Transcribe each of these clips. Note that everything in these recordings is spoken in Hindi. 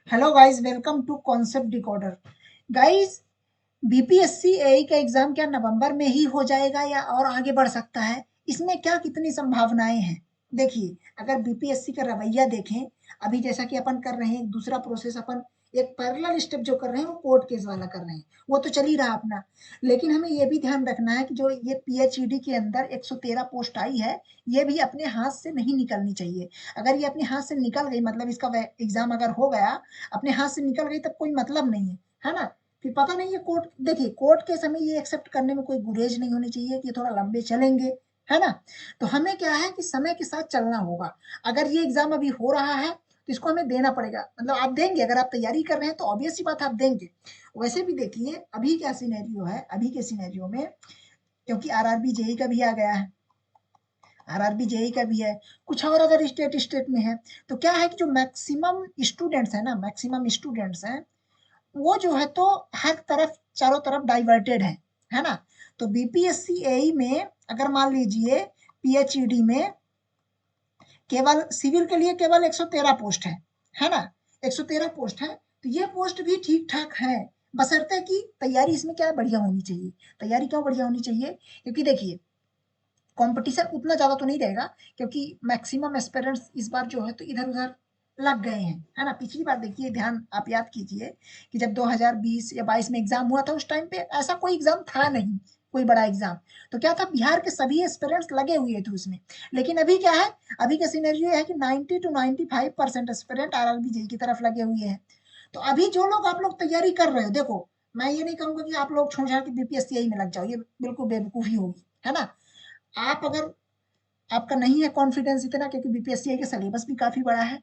Hello guys, welcome to concept decoder. Guys, BPSC AI का एग्जाम क्या नवंबर में ही हो जाएगा या और आगे बढ़ सकता है? इसमें क्या कितनी संभावनाएं हैं? देखिए, अगर बीपीएससी का रवैया देखें, अभी जैसा कि अपन कर रहे हैं, एक दूसरा प्रोसेस अपन एक पैरेलल स्टेप जो कर रहे हैं वो कोर्ट केस वाला कर रहे हैं, वो तो चल ही रहा अपना। लेकिन हमें ये भी ध्यान रखना है कि जो ये पीएचईडी के अंदर 113 पोस्ट आई है, ये भी अपने हाथ से नहीं निकलनी चाहिए। अगर ये अपने हाथ से निकल गई, मतलब इसका एग्जाम अगर हो गया, अपने हाथ से निकल गई, तब कोई मतलब नहीं है ना? फिर पता नहीं है कोर्ट, देखिए कोर्ट के समय ये एक्सेप्ट करने में कोई गुरेज नहीं होनी चाहिए कि ये थोड़ा लंबे चलेंगे, है ना? तो हमें क्या है कि समय के साथ चलना होगा। अगर ये एग्जाम अभी हो रहा है तो इसको हमें देना पड़ेगा, मतलब आप देंगे, अगर आप तैयारी कर रहे हैं तो ऑब्वियस सी बात है आप देंगे। वैसे भी देखिए अभी क्या सिनेरियो है, अभी के सिनेरियो में, क्योंकि आरआरबी जेई का भी आ गया है, आरआरबी जेई का भी है, कुछ और अगर स्टेट स्टेट में है, तो क्या है कि जो मैक्सिमम स्टूडेंट्स है ना, मैक्सिमम स्टूडेंट्स हैं, वो जो है तो हर तरफ, चारों तरफ डाइवर्टेड है ना? तो बीपीएससी एई में अगर मान लीजिए पीएचईडी में केवल सिविल के लिए केवल 113 पोस्ट है ना? 113 पोस्ट है, तो ये पोस्ट भी ठीक ठाक है, बशर्ते कि तैयारी इसमें क्या बढ़िया होनी चाहिए। तैयारी क्यों बढ़िया होनी चाहिए? क्योंकि देखिए कंपटीशन उतना ज़्यादा तो नहीं रहेगा, क्योंकि मैक्सिमम एस्पिरेंट्स इस बार जो है तो इधर-उधर लग गए हैं, है ना? पिछली बार देखिए, ध्यान आप याद कीजिए कि जब 2020 या 22 में एग्ज़ाम हुआ था, उस टाइम पे ऐसा कोई एग्ज़ाम था नहीं, कोई बड़ा एग्ज़ाम। तो क्या था, बिहार के सभी एस्पिरेंट्स लगे हुए थे उसमें। लेकिन अभी क्या है, अभी का सिनेरियो ये है कि 90 टू 95% एस्पिरेंट आरआरबी जेईई की तरफ लगे हुए हैं। तो अभी जो लोग आप लोग तैयारी कर रहे हो, देखो, मैं ये नहीं कहूँगा कि आप लोग छोड़-छाड़ के बीपीएससी एई में लग जाओ, ये बिल्कुल बेवकूफ़ी होगी, है ना? आप अगर, आपका नहीं है कॉन्फिडेंस इतना, क्योंकि बीपीएससी का सिलेबस भी काफ़ी बड़ा है,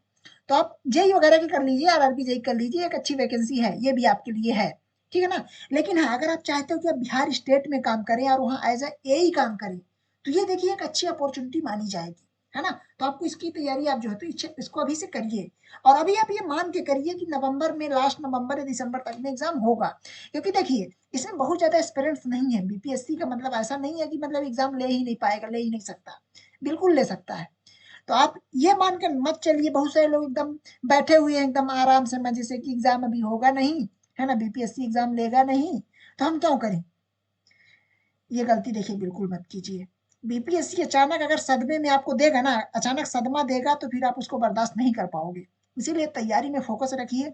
तो आप जेईई वगैरह की कर लीजिए, आरआरबी जेईई कर लीजिए, एक अच्छी वैकेंसी है, ये भी आपके लिए है, ठीक है ना? लेकिन हाँ, अगर आप चाहते हो कि आप बिहार स्टेट में काम करें और वहाँ एज़ अ एई काम करें, तो ये देखिए एक अच्छी अपॉर्च्युनिटी मानी जाएगी, है ना? तो आपको इसकी तैयारी आप जो है तो इसको अभी से करिए, और अभी आप ये मान के करिए कि नवंबर में, लास्ट नवंबर या दिसंबर तक में एग्ज़ाम होगा। क्योंकि देखिए, इसमें बहुत ज़्यादा एस्पिरेंट्स नहीं है, बीपीएससी का मतलब ऐसा नहीं है कि मतलब एग्ज़ाम ले ही नहीं पाएगा, ले ही नहीं सकता। बिल्कुल ले सकता है। तो आप ये मान के मत चलिए, बहुत सारे लोग एकदम बैठे हुए हैं एकदम आराम से मजे से कि एग्जाम अभी होगा नहीं, है ना, बीपीएससी एग्जाम लेगा नहीं, तो हम क्यों करें? ये गलती देखिए बिल्कुल मत कीजिए। बीपीएससी अचानक अगर सदमे में आपको देगा ना, अचानक सदमा देगा, तो फिर आप उसको बर्दाश्त नहीं कर पाओगे। इसीलिए तैयारी में फोकस रखिए।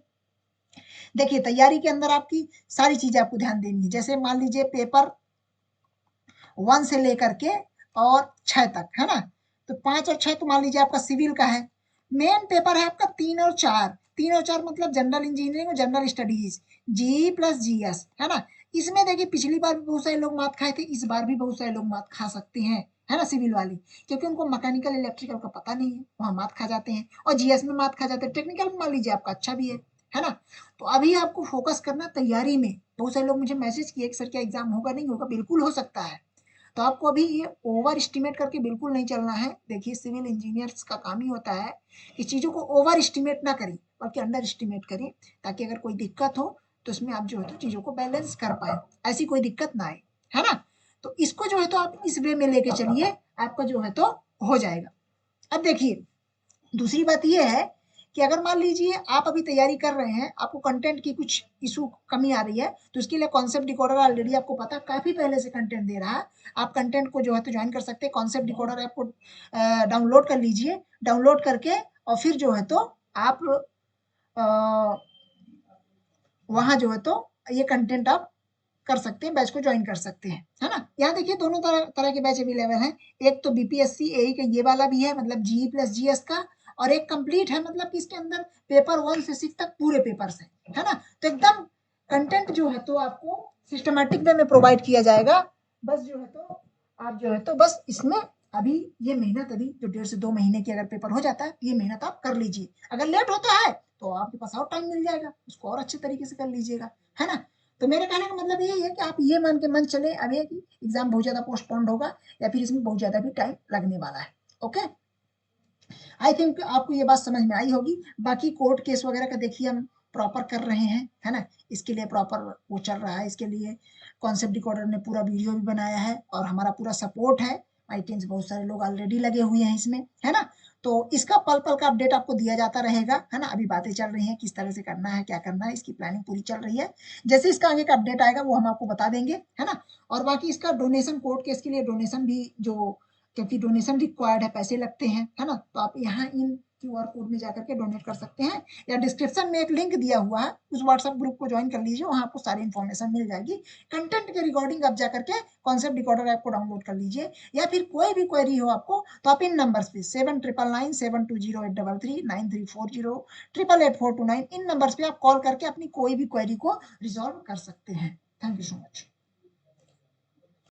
देखिए तैयारी के अंदर आपकी सारी चीजें आपको ध्यान देनी है। जैसे मान लीजिए पेपर 1 से लेकर के और 6 तक, है ना? तो 5 और 6 तो मान लीजिए आपका सिविल का है। मेन पेपर है आपका 3 और 4। 3 और 4 मतलब जनरल इंजीनियरिंग और general studies, GE plus GS, है ना? इसमें देखिए पिछली बार भी बहुत सारे लोग मात खाए थे, इस बार भी बहुत सारे लोग मात खा सकते हैं, है ना, सिविल वाले, क्योंकि उनको मैकेनिकल इलेक्ट्रिकल का पता नहीं है, वहाँ मात खा जाते हैं, और जीएस में मात खा जाते हैं, टेक्निकल में मान लीजिए आपका अच्छा भी है ना? तो अभी आपको फोकस करना तैयारी में। बहुत सारे लोग मुझे मैसेज किए कि सर क्या एग्जाम होगा, नहीं होगा? बिल्कुल हो सकता है। तो आपको अभी ये ओवर एस्टिमेट करके बिल्कुल नहीं चलना है। देखिए सिविल इंजीनियर्स का काम ही होता है कि चीज़ों को ओवर एस्टिमेट ना करें, बल्कि अंडर एस्टिमेट करें, ताकि अगर कोई दिक्कत हो तो उसमें आप जो है तो चीज़ों को बैलेंस कर पाए, ऐसी कोई दिक्कत ना आए, है ना? तो इसको जो है तो आप इस वे में लेके चलिए, आपका जो है तो हो जाएगा। अब देखिए, दूसरी बात ये है कि अगर मान लीजिए आप अभी तैयारी कर रहे हैं, आपको कंटेंट की कुछ इशू कमी आ रही है, तो इसके लिए कॉन्सेप्ट डिकोडर ऑलरेडी आपको पता है काफ़ी पहले से कंटेंट दे रहा है। आप कंटेंट को जो है तो ज्वाइन कर सकते हैं। कॉन्सेप्ट डिकोडर ऐप को डाउनलोड कर लीजिए, डाउनलोड करके और फिर जो है तो आप वहाँ जो है तो ये कंटेंट आप कर सकते हैं, बैच को ज्वाइन कर सकते हैं, है ना? यहाँ देखिए दोनों तरह तरह के बैच अवेलेबल हैं। एक तो बीपीएससी एई का ये वाला भी है, मतलब जीई प्लस जीएस का, और एक कंप्लीट है, मतलब कि इसके अंदर पेपर 1 से 6 तक पूरे पेपर्स हैं, है ना? तो एकदम कंटेंट जो है तो आपको सिस्टमैटिक वे में प्रोवाइड किया जाएगा। बस जो है तो आप जो है तो बस इसमें अभी ये मेहनत, अभी जो 1.5 से 2 महीने की अगर पेपर हो जाता है, ये मेहनत आप कर लीजिए। अगर लेट होता है तो आपके पास और टाइम मिल जाएगा, उसको और अच्छे तरीके से कर लीजिएगा, है ना? तो मेरे कहने का मतलब यही है कि आप ये मान के मन चले अभी कि एग्जाम बहुत ज्यादा पोस्टपोन्ड होगा, या फिर इसमें बहुत ज्यादा भी टाइम लगने वाला है। ओके, आई थिंक आपको ये बात समझ में आई होगी। बाकी कोर्ट केस वगैरह का देखिए हम प्रॉपर कर रहे हैं, है ना? इसके लिए प्रॉपर वो चल रहा है, इसके लिए कॉन्सेप्ट डिकोडर ने पूरा वीडियो भी बनाया है और हमारा पूरा सपोर्ट है। माई टीम्स बहुत सारे लोग ऑलरेडी लगे हुए हैं इसमें, है ना। तो इसका पल पल का अपडेट आपको दिया जाता रहेगा, है ना। अभी बातें चल रही हैं किस तरह से करना है, क्या करना है, इसकी प्लानिंग पूरी चल रही है। जैसे इसका आगे का अपडेट आएगा वो हम आपको बता देंगे, है ना। और बाकी इसका डोनेशन कोर्ट केस के लिए डोनेशन भी जो, क्योंकि डोनेशन रिक्वायर्ड है, पैसे लगते हैं, है ना। तो आप यहाँ इन क्यूआर कोड में जाकर के डोनेट कर सकते हैं, या डिस्क्रिप्शन में एक लिंक दिया हुआ है, उस व्हाट्सएप ग्रुप को ज्वाइन कर लीजिए, वहाँ आपको सारी इन्फॉर्मेशन मिल जाएगी। कंटेंट के रिकॉर्डिंग आप जाकर के कॉन्सेप्ट डिकोडर ऐप को डाउनलोड कर लीजिए, या फिर कोई भी क्वेरी हो आपको तो आप इन नंबर्स पे 7999720833 इन नंबर्स पे आप कॉल करके अपनी कोई भी क्वेरी को रिजॉल्व कर सकते हैं। Thank you so much.